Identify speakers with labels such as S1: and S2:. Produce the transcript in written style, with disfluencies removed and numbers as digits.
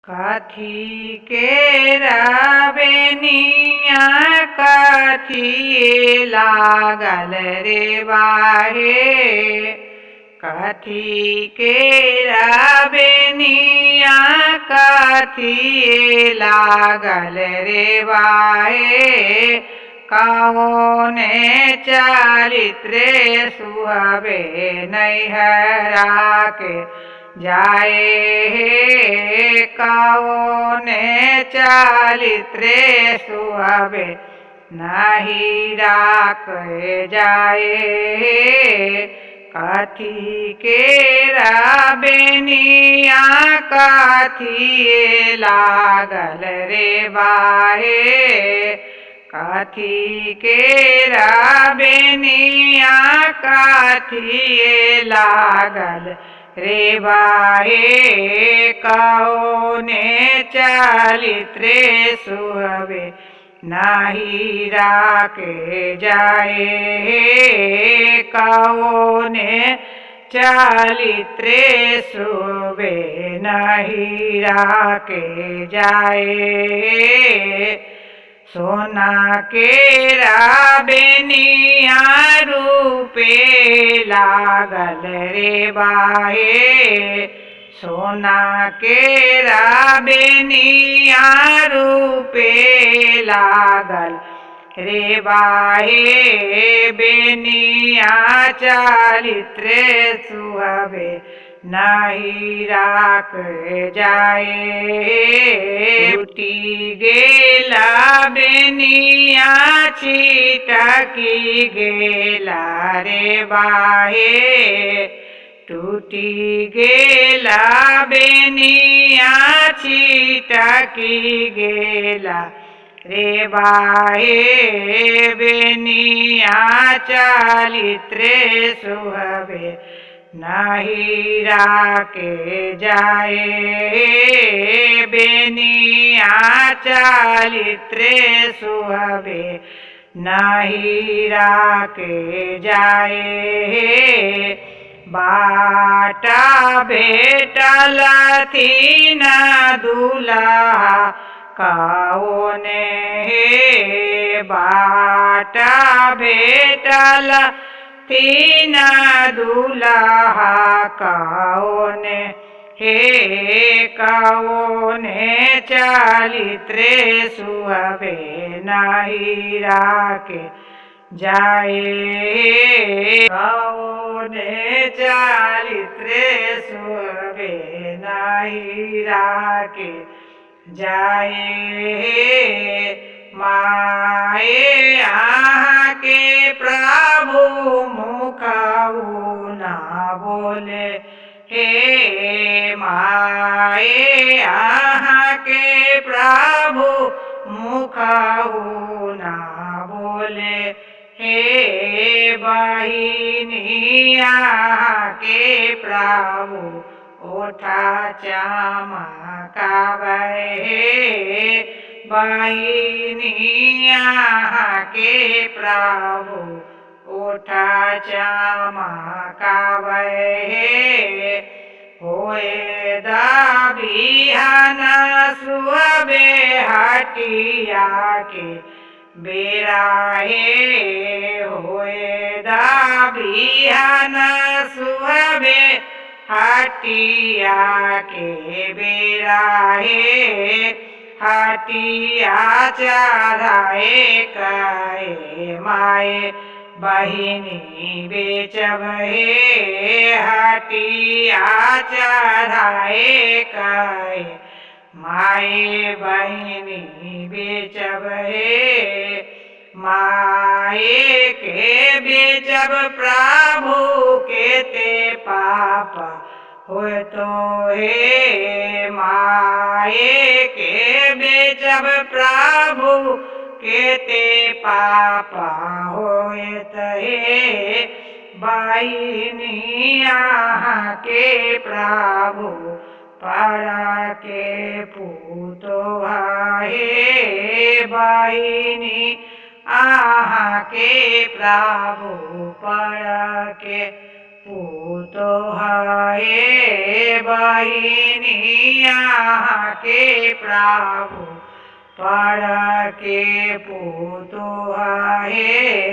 S1: काथी केरा बेनिया काथी लागल रे बाहे। काथी केरा बेनिया काथी लागल रे बाहे। काओने चारित्रे सुहावे नैहरा के जाए हे। काओने चारित्रे सुहावे नैहरा के जाए हे। काथी केरा बेनिया काथी लागल रे बाहे। काथी केरा बेनिया काथी लागल रे बाहे। काओने चारित्रे सुहावे नैहरा के जाए हे। काओने चारित्रे सुहावे नैहरा के जाए हे। सोना केरा बेनिया रूपे लागल रे बाहे। सोना केरा बेनिया रूपे लागल रे बाहे। बेनिया चारित्रे सुहावे नैहरा के जाए। टूटी गेला बेनिया छिटकी गेला रे बाहे। टूटी गेला बेनिया छिटकी गेला रे बाहे। बेनिया चारित्रे सुहावे नैहरा के जाए हे। बेनिया चारित्रे सुहावे नैहरा के जाए हे। बाटा भेटल थीन दूल्हा काओने हे। बाटा भेटल तीन दूल्हा काओने हे। काओने चारित्रे सुहावे नैहरा के जाए हे। काओने चारित्रे सुहावे नैहरा के जाए हे। माए आहा के प्रभु मुखाऊ ना बोले हे। माए आहा के प्रभु मुखाऊ ना बोले हे। बहिनी आहा के प्रभु ओठा चमकावे हे। बहिनी आहा के प्रभु ओठा चमकावे हे। होए दाबिहान सुहावे हटिया के बेरा हे। होए दाबिहान सुहावे हटिया के बेरा हे। हटिया चढ़ाए कहे माए बहिनी बेचब हे। हटिया चढ़ाए कहे माए बहिनी बेचब हे। माए के बेचब प्रभु के ते पापा होए तो हे। माए के बेचब प्रभु के ते पापा होए तो हे। बहिनी आहा के प्रभु पारा के पूतो हे। बहिनी आहा के प्रभु पारा के पूतो है बहिनी यहाँ के प्रभु पर के पूतो है